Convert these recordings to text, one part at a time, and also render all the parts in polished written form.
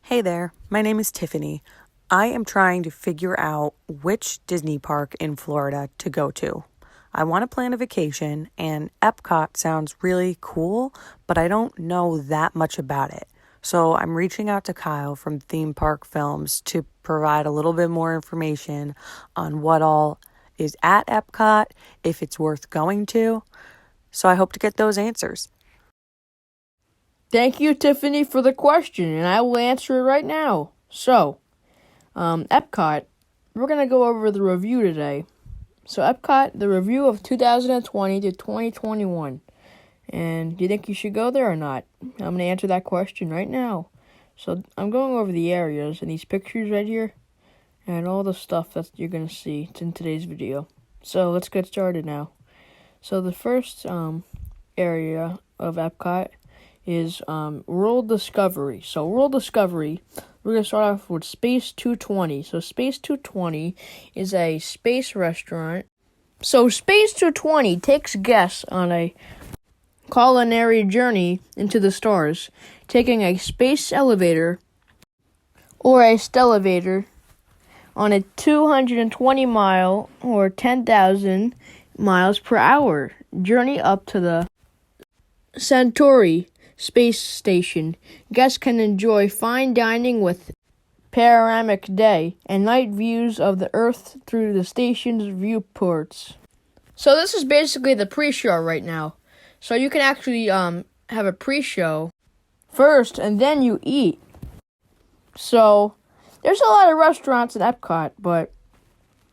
Hey there, my name is Tiffany. I am trying to figure out which Disney park in Florida to go to. I want to plan a vacation, and Epcot sounds really cool, but I don't know that much about it. So I'm reaching out to Kyle from Theme Park Films to provide a little bit more information on what all is at Epcot, if it's worth going to. So I hope to get those answers. Thank you, Tiffany, for the question, and I will answer it right now. So, Epcot, we're going to go over the review today. So, Epcot, the review of 2020 to 2021. And do you think you should go there or not? I'm going to answer that question right now. So, I'm going over the areas and these pictures right here and all the stuff that you're going to see. It's in today's video. So, let's get started now. So, the first area of Epcot is World Discovery. So World Discovery, we're going to start off with Space 220. So Space 220 is a space restaurant. So Space 220 takes guests on a culinary journey into the stars, taking a space elevator or a stellarator on a 220-mile or 10,000 miles per hour journey up to the Centauri space station. Guests can enjoy fine dining with panoramic day and night views of the Earth through the station's viewports. So this is basically the pre-show right now. So you can actually have a pre-show first and then you eat. So there's a lot of restaurants in Epcot, but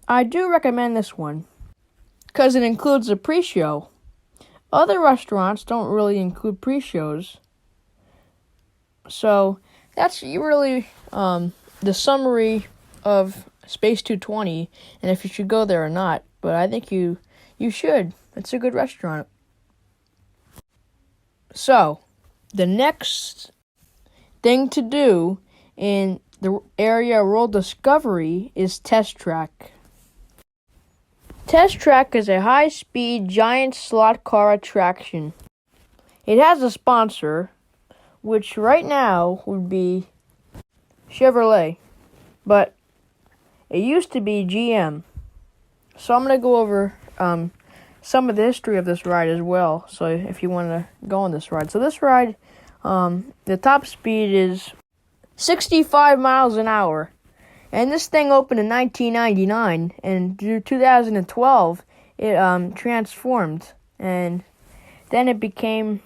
I do recommend this one because it includes a pre-show. Other restaurants don't really include pre-shows. So that's really the summary of Space 220 and if you should go there or not. But I think you should. It's a good restaurant. So the next thing to do in the area World Discovery is Test Track. Test Track is a high-speed giant slot car attraction. It has a sponsor, which right now would be Chevrolet, but it used to be GM. So I'm going to go over some of the history of this ride as well, so if you want to go on this ride. So this ride, the top speed is 65 miles an hour. And this thing opened in 1999, and through 2012, it transformed, and then it became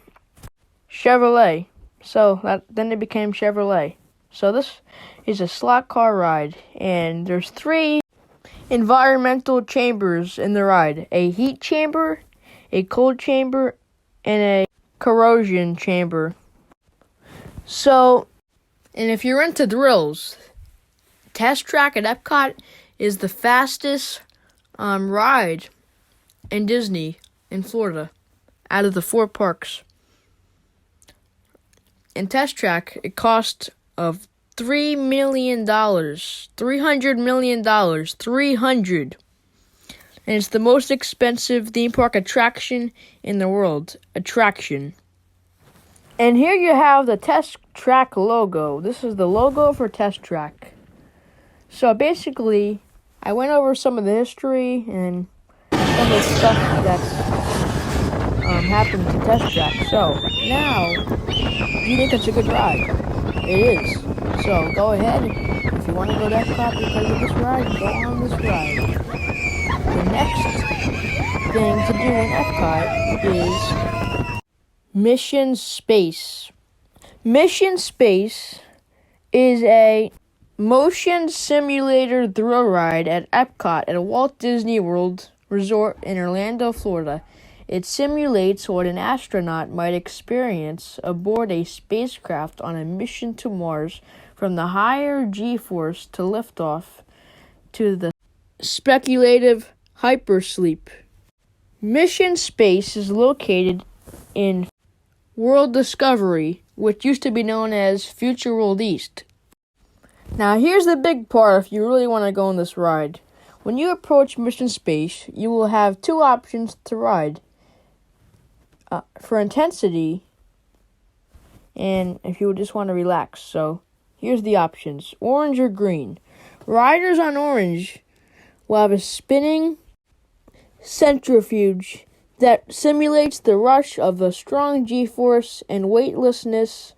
Chevrolet. Then it became Chevrolet. So this is a slot car ride, and there's 3 environmental chambers in the ride: a heat chamber, a cold chamber, and a corrosion chamber. So, and if you're into thrills, Test Track at Epcot is the fastest ride in Disney in Florida out of the 4 parks. In Test Track, it cost of $3 million. $300 million. 300. And it's the most expensive theme park attraction in the world. And here you have the Test Track logo. This is the logo for Test Track. So basically, I went over some of the history and some of the stuff that's happened to Test Track. So now, you think it's a good ride? It is. So go ahead, if you want to go to Epcot because of this ride, go on this ride. The next thing to do in Epcot is Mission Space. Mission Space is a motion simulator thrill ride at Epcot at Walt Disney World Resort in Orlando, Florida. It simulates what an astronaut might experience aboard a spacecraft on a mission to Mars, from the higher G-force to liftoff to the speculative hypersleep. Mission Space is located in World Discovery, which used to be known as Future World East. Now here's the big part if you really want to go on this ride. When you approach Mission Space, you will have 2 options to ride. For intensity, and if you just want to relax. So Here's the options: orange or green. Riders on orange will have a spinning centrifuge that simulates the rush of a strong G-force and weightlessness,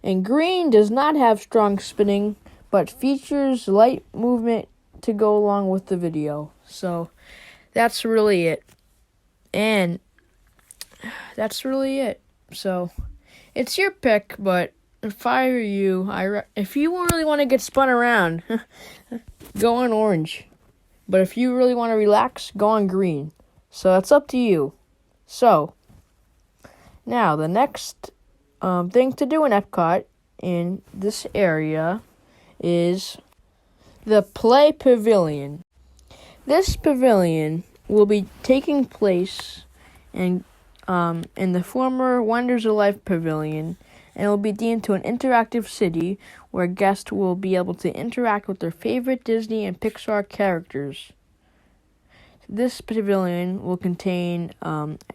and green does not have strong spinning, but features light movement to go along with the video. So that's really it. And that's really it. So it's your pick, but if I were you, if you really want to get spun around, go on orange. But if you really want to relax, go on green. So it's up to you. So now the next thing to do in Epcot in this area is the Play Pavilion. This pavilion will be taking place in the former Wonders of Life Pavilion, and it will be deemed to an interactive city where guests will be able to interact with their favorite Disney and Pixar characters. This pavilion will contain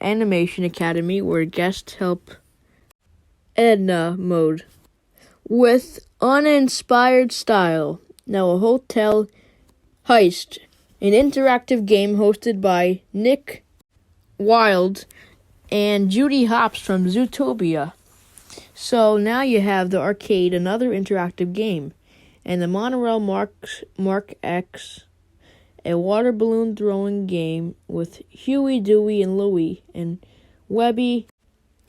Animation Academy, where guests help Edna mode with uninspired style. Now a hotel heist, an interactive game hosted by Nick Wilde and Judy Hopps from Zootopia. So now you have the arcade, another interactive game, and the Monorail Mark X, a water balloon throwing game with Huey, Dewey, and Louie, and Webby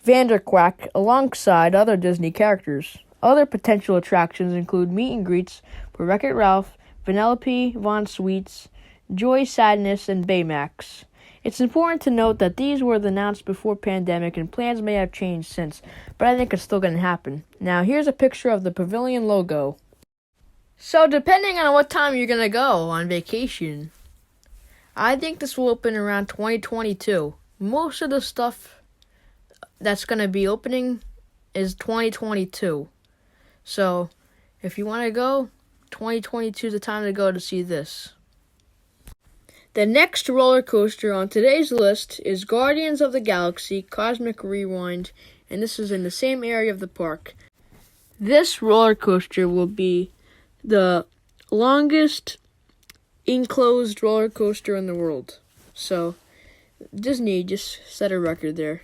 Vanderquack alongside other Disney characters. Other potential attractions include meet and greets for Wreck-It Ralph, Vanellope Von Sweets, Joy Sadness, and Baymax. It's important to note that these were announced before pandemic, and plans may have changed since, but I think it's still going to happen. Now, here's a picture of the pavilion logo. So, depending on what time you're going to go on vacation, I think this will open around 2022. Most of the stuff that's going to be opening is 2022. So, if you want to go, 2022 is the time to go to see this. The next roller coaster on today's list is Guardians of the Galaxy Cosmic Rewind, and this is in the same area of the park. This roller coaster will be the longest enclosed roller coaster in the world. So, Disney just set a record there.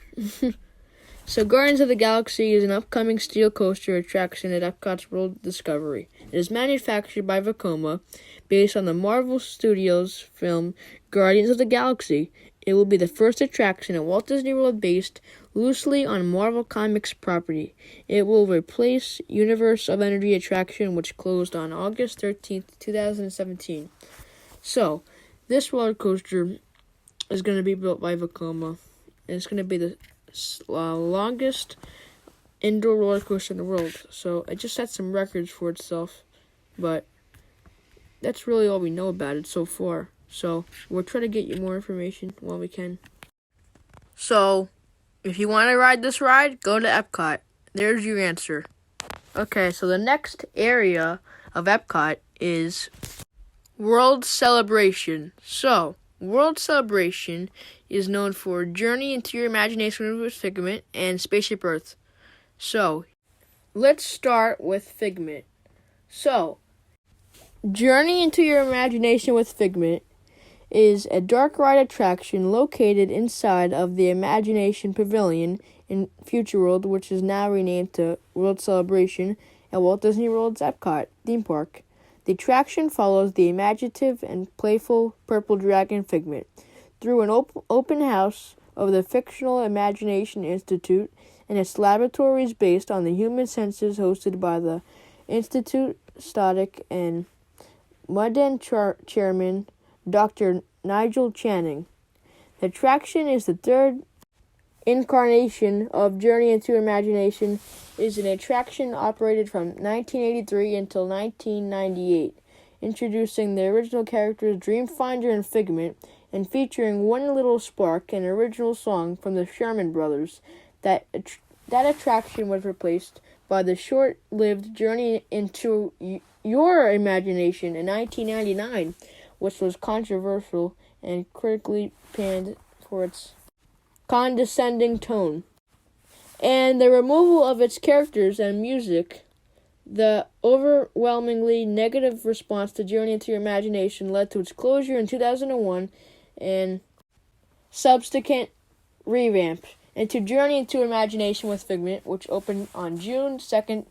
So, Guardians of the Galaxy is an upcoming steel coaster attraction at Epcot's World Discovery. It is manufactured by Vekoma, based on the Marvel Studios film Guardians of the Galaxy. It will be the first attraction at Walt Disney World based loosely on Marvel Comics property. It will replace Universe of Energy attraction, which closed on August 13th, 2017. So, this roller coaster is going to be built by Vekoma, and it's going to be the longest indoor roller coaster in the world. So it just set some records for itself, but that's really all we know about it so far. So we'll try to get you more information while we can. So if you want to ride this ride, go to Epcot. There's your answer. Okay, so the next area of Epcot is World Celebration. So World Celebration is known for Journey into Your Imagination with Figment and Spaceship Earth. So, let's start with Figment. So, Journey into Your Imagination with Figment is a dark ride attraction located inside of the Imagination Pavilion in Future World, which is now renamed to World Celebration at Walt Disney World's Epcot theme park. The attraction follows the imaginative and playful Purple Dragon Figment through an open house of the fictional Imagination Institute and its laboratories based on the human senses, hosted by the Institute Stoddard and Mudden chairman Dr. Nigel Channing. The attraction is the third incarnation of Journey into Imagination. Is an attraction operated from 1983 until 1998, introducing the original characters Dreamfinder and Figment, and featuring One Little Spark, an original song from the Sherman Brothers. That attraction was replaced by the short-lived Journey into Your Imagination in 1999, which was controversial and critically panned for its condescending tone and the removal of its characters and music. The overwhelmingly negative response to Journey into Your Imagination led to its closure in 2001 and subsequent revamp into Journey into Imagination with Figment, which opened on June 2nd,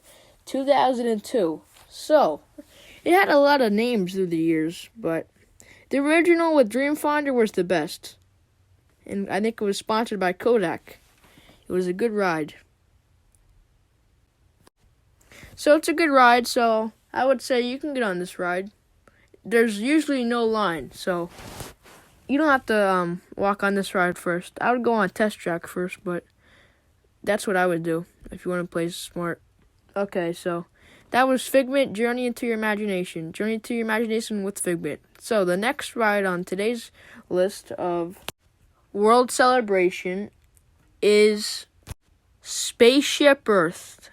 2002. So, it had a lot of names through the years, but the original with Dreamfinder was the best. And I think it was sponsored by Kodak. It was a good ride. So it's a good ride, so I would say you can get on this ride. There's usually no line, so you don't have to walk on this ride first. I would go on test track first, but that's what I would do if you want to play smart. Okay, so that was Figment, Journey into Your Imagination. Journey into Your Imagination with Figment. So the next ride on today's list of World Celebration is Spaceship Earth.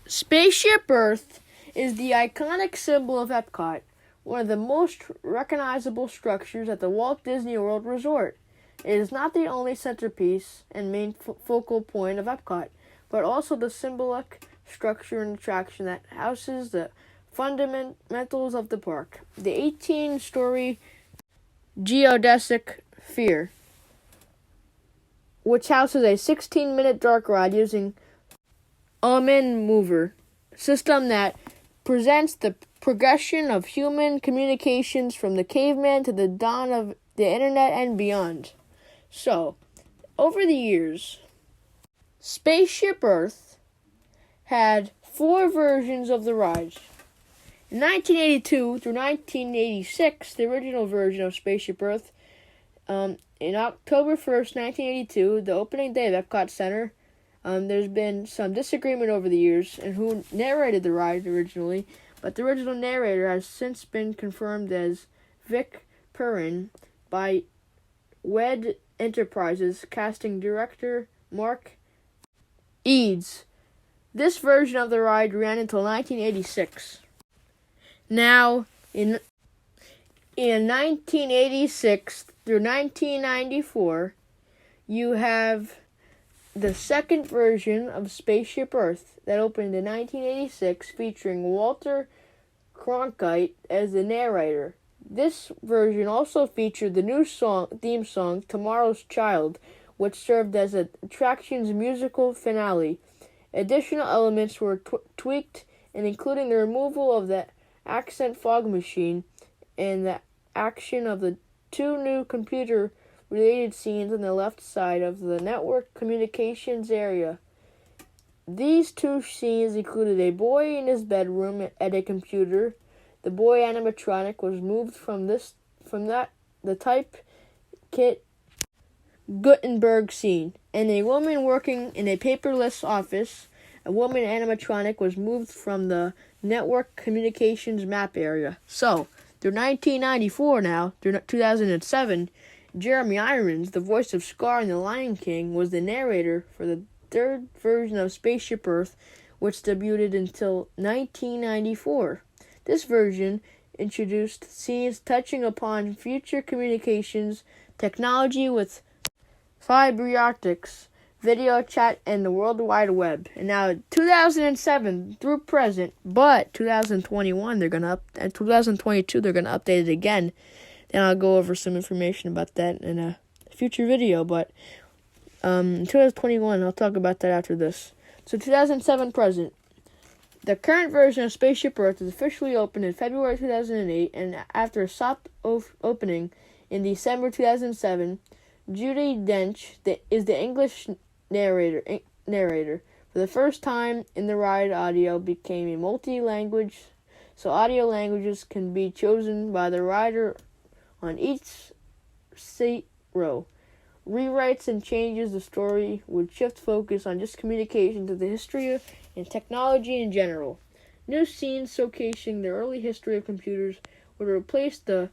Spaceship Earth is the iconic symbol of Epcot, one of the most recognizable structures at the Walt Disney World Resort. It is not the only centerpiece and main focal point of Epcot, but also the symbolic structure and attraction that houses the fundamentals of the park. The 18-story geodesic sphere, which houses a 16-minute dark ride using Omen Mover system that presents the progression of human communications from the caveman to the dawn of the internet and beyond. So, over the years, Spaceship Earth had 4 versions of the ride. In 1982 through 1986, the original version of Spaceship Earth, in October 1st, 1982, the opening day of Epcot Center, there's been some disagreement over the years and who narrated the ride originally, but the original narrator has since been confirmed as Vic Perrin by WED Enterprises casting director Mark Eads. This version of the ride ran until 1986. Now, in 1986 through 1994, you have the second version of Spaceship Earth that opened in 1986, featuring Walter Cronkite as the narrator. This version also featured the new theme song, Tomorrow's Child, which served as the attraction's musical finale. Additional elements were tweaked, and including the removal of the accent fog machine and the action of the 2 new computer-related scenes on the left side of the network communications area. These 2 scenes included a boy in his bedroom at a computer. The boy animatronic was moved from the type Kit Gutenberg scene, and a woman working in a paperless office. A woman animatronic was moved from the network communications map area. So, through 1994 now, through 2007, Jeremy Irons, the voice of Scar in The Lion King, was the narrator for the 3rd version of Spaceship Earth, which debuted until 1994. This version introduced scenes touching upon future communications technology with fiber optics, video chat, and the World Wide Web. And now 2007 through present, but 2021 and 2022 they're gonna update it again. Then I'll go over some information about that in a future video. But 2021, I'll talk about that after this. So 2007 present. The current version of Spaceship Earth is officially opened in February 2008, and after a soft opening in December 2007, Judi Dench is the English narrator. For the first time in the ride, audio became a multi-language, so audio languages can be chosen by the rider on each seat row. Rewrites and changes the story would shift focus on just communication to the history and technology in general. New scenes showcasing the early history of computers would replace the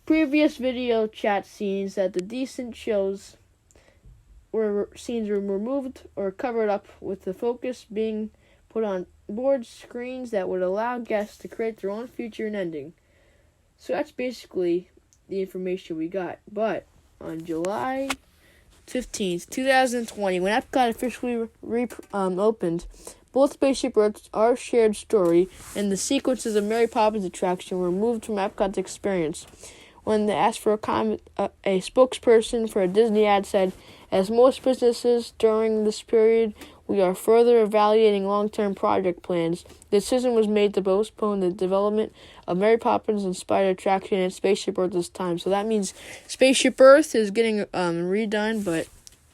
previous video chat scenes that the decent shows where scenes were removed or covered up, with the focus being put on board screens that would allow guests to create their own future and ending. So that's basically the information we got. But on July 15th, 2020, when Epcot officially opened. Both Spaceship Earths, Our Shared Story, and the sequences of Mary Poppins attraction were removed from Epcot's experience. When they asked for a comment, a spokesperson for a Disney ad said, "As most businesses during this period, we are further evaluating long-term project plans. The decision was made to postpone the development of Mary Poppins-inspired attraction and Spaceship Earth this time." So that means Spaceship Earth is getting redone, but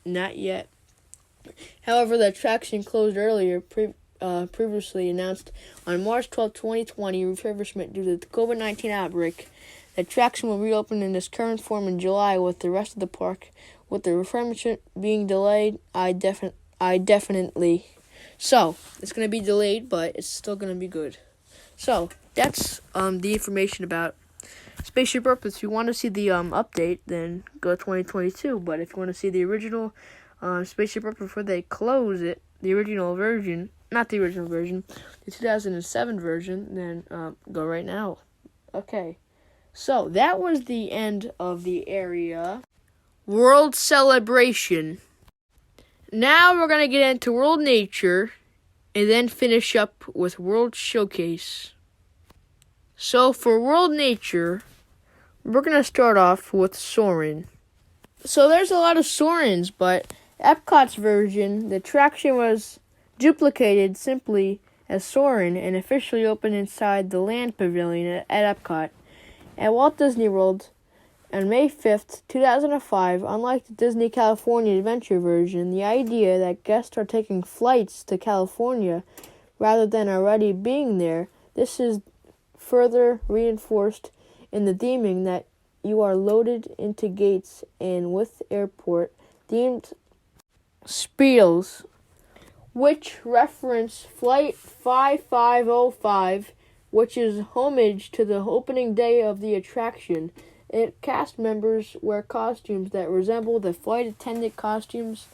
not yet. However, the attraction closed earlier, previously announced on March 12, 2020, refurbishment due to the COVID-19 outbreak. The attraction will reopen in its current form in July, with the rest of the park, with the refurbishment being delayed. I definitely. So, it's going to be delayed, but it's still going to be good. So, that's the information about Spaceship Earth. If you want to see the update, then go to 2022. But if you want to see the original Spaceship Earth before they close it, the original version, not the original version, the 2007 version, then go right now. Okay. So, that was the end of the area World Celebration. Now we're going to get into World Nature and then finish up with World Showcase. So, for World Nature, we're going to start off with Soarin'. So, there's a lot of Soarins, but Epcot's version, the attraction was duplicated simply as Soarin' and officially opened inside the Land Pavilion at Epcot. At Walt Disney World, on May 5th, 2005, unlike the Disney California Adventure version, the idea that guests are taking flights to California rather than already being there, this is further reinforced in the theming that you are loaded into gates and with airport-themed spiels, which reference Flight 5505, which is homage to the opening day of the attraction. Cast members wear costumes that resemble the flight attendant costumes,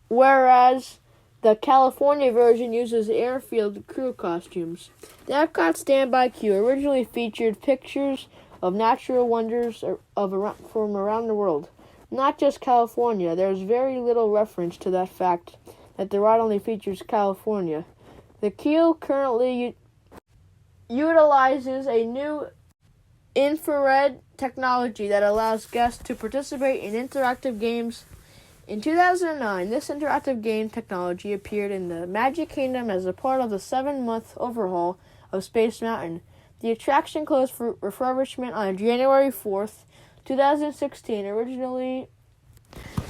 whereas the California version uses airfield crew costumes. The Epcot standby queue originally featured pictures of natural wonders from around the world, not just California. There's very little reference to that fact that the ride only features California. The queue currently utilizes a new infrared technology that allows guests to participate in interactive games. In 2009, this interactive game technology appeared in the Magic Kingdom as a part of the 7-month overhaul of Space Mountain. The attraction closed for refurbishment on January 4th, 2016, originally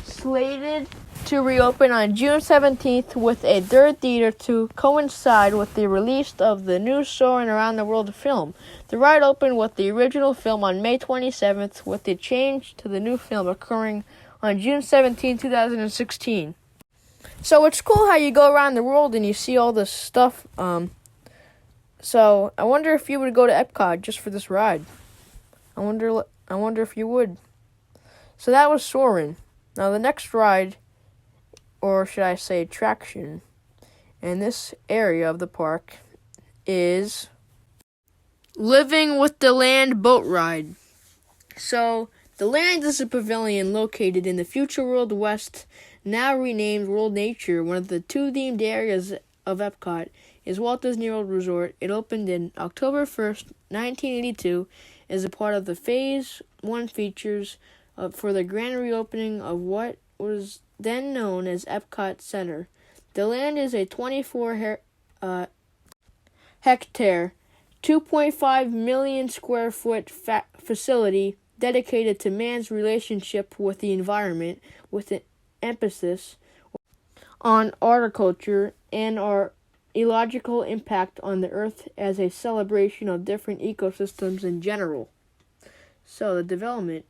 slated to reopen on June 17th with a third theater to coincide with the release of the new Soarin' Around the World film. The ride opened with the original film on May 27th, with the change to the new film occurring on June 17, 2016. So it's cool how you go around the world and you see all this stuff. So I wonder if you would go to Epcot just for this ride. I wonder if you would. So that was Soarin'. Now the next ride, or should I say attraction, in this area of the park is Living with the Land boat ride. So, the Land is a pavilion located in the Future World West, now renamed World Nature. One of the two themed areas of Epcot is Walt Disney World Resort. It opened in October 1st, 1982, as a part of the Phase 1 features for the grand reopening of what was then known as Epcot Center. The Land is a 24-hectare, 2.5 million square foot facility dedicated to man's relationship with the environment, with an emphasis on horticulture and our ecological impact on the earth as a celebration of different ecosystems in general. So the development.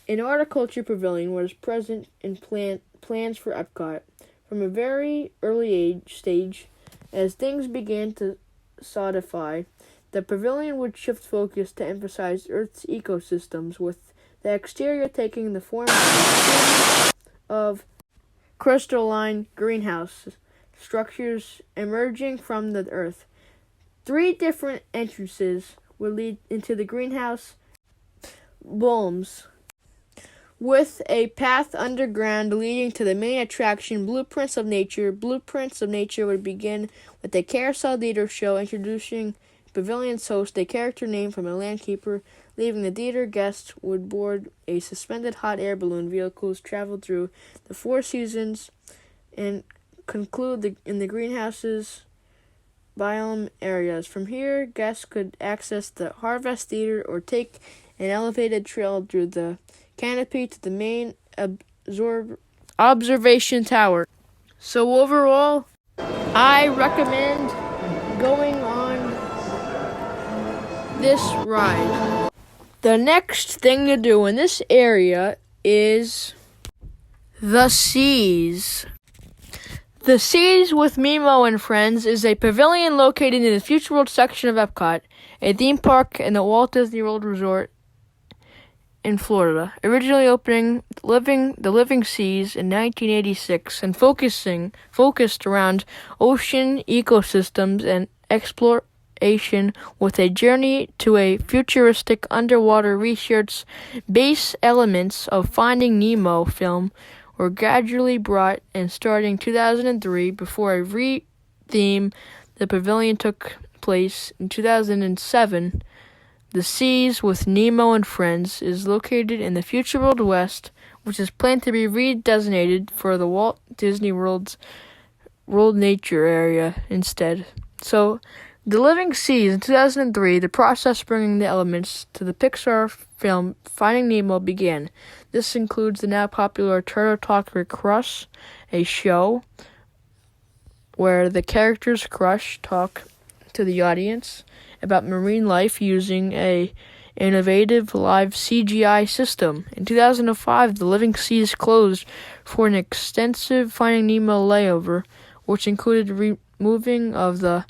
An horticulture pavilion was present in plans for Epcot from a very early stage. As things began to solidify, the pavilion would shift focus to emphasize Earth's ecosystems, with the exterior taking the form of crystalline greenhouse structures emerging from the Earth. 3 different entrances would lead into the greenhouse bulbs, with a path underground leading to the main attraction, Blueprints of Nature. Blueprints of Nature would begin with a carousel theater show introducing pavilion's host, a character named from a landkeeper. Leaving the theater, guests would board a suspended hot air balloon vehicles, travel through the Four Seasons, and conclude in the greenhouses biome areas. From here, guests could access the Harvest Theater or take an elevated trail through the canopy to the main observation tower. So overall, I recommend going on this ride. The next thing to do in this area is the Seas. The Seas with Mimo and Friends is a pavilion located in the Future World section of Epcot, a theme park in the Walt Disney World Resort in Florida, originally opening the Living Seas in 1986 and focused around ocean ecosystems and exploration with a journey to a futuristic underwater research. Base elements of Finding Nemo film were gradually brought in starting 2003 before a re-theme. The pavilion took place in 2007. The Seas with Nemo and Friends is located in the Future World West, which is planned to be redesignated for the Walt Disney World Nature area instead. So, The Living Seas in 2003, the process bringing the elements to the Pixar film Finding Nemo began. This includes the now popular Turtle Talk Crush, a show where the characters Crush talk to the audience about marine life using a innovative live CGI system. In 2005, The Living Seas closed for an extensive Finding Nemo layover, which included removing of the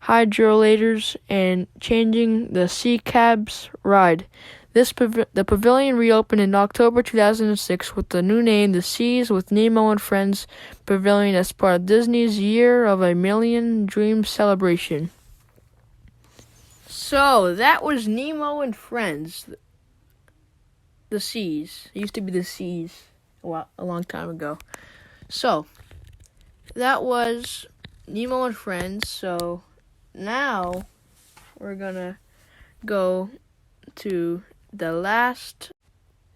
hydrolators and changing the Sea Cabs ride. The pavilion reopened in October 2006 with the new name, The Seas with Nemo and Friends Pavilion, as part of Disney's Year of a Million Dreams celebration. So, that was Nemo and Friends. The Seas. It used to be The Seas a long time ago. So, that was Nemo and Friends. So, now we're gonna go to the last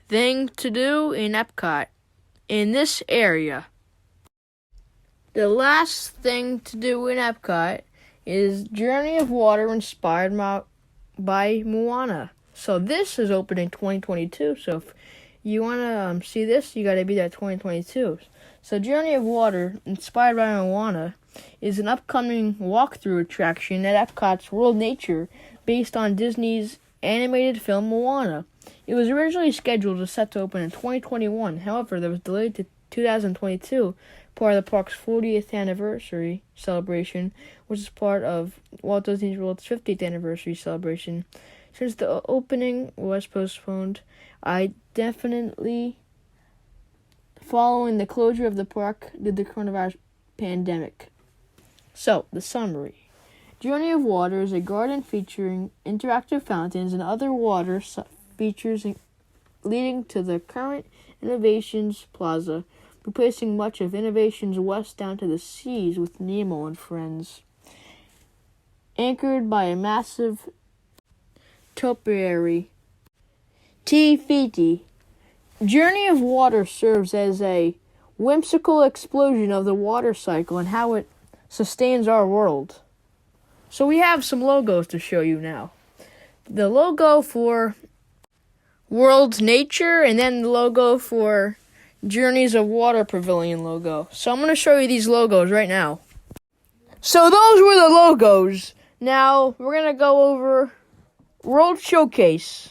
thing to do in Epcot in this area. The last thing to do in Epcot is Journey of Water inspired by Moana. So this is open in 2022. So if you want to see this, you got to be there 2022. So Journey of Water inspired by Moana is an upcoming walkthrough attraction at Epcot's World Nature based on Disney's animated film Moana. It was originally scheduled to open in 2021. However, that was delayed to 2022, part of the park's 40th anniversary celebration, which is part of Walt Disney World's 50th anniversary celebration. Since the opening was postponed, following the closure of the park due to the coronavirus pandemic. So, the summary. Journey of Water is a garden featuring interactive fountains and other water features leading to the current Innovations Plaza, replacing much of Innovations West down to the Seas with Nemo and Friends. Anchored by a massive topiary. Te Fiti. Journey of Water serves as a whimsical explosion of the water cycle and how it sustains our world. So we have some logos to show you now. The logo for World Nature and then the logo for Journeys of Water Pavilion logo. So I'm going to show you these logos right now. So those were the logos. Now we're going to go over World Showcase.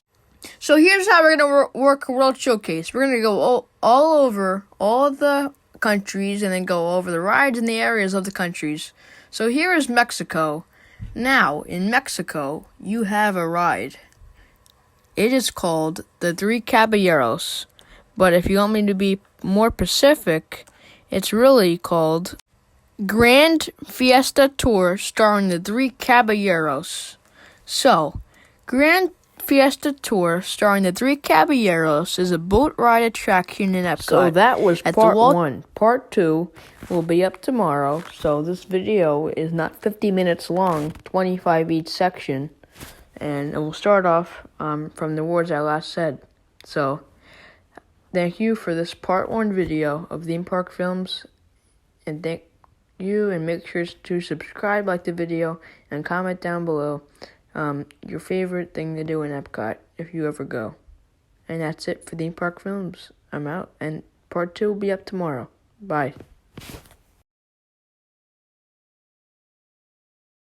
So here's how we're going to work World Showcase. We're going to go all over all the countries and then go over the rides and the areas of the countries. So here is Mexico. Now, in Mexico, you have a ride. It is called the Three Caballeros. But if you want me to be more specific, it's really called Grand Fiesta Tour starring the Three Caballeros. So, Grand Fiesta Tour starring the Three Caballeros is a boat ride attraction in Epcot. So that was part 1. Part 2 will be up tomorrow. So this video is not 50 minutes long, 25 each section. And it will start off from the words I last said. So thank you for this part 1 video of theme park films. And thank you, and make sure to subscribe, like the video, and comment down below your favorite thing to do in Epcot if you ever go. And that's it for theme park films. I'm out, and part 2 will be up tomorrow. Bye.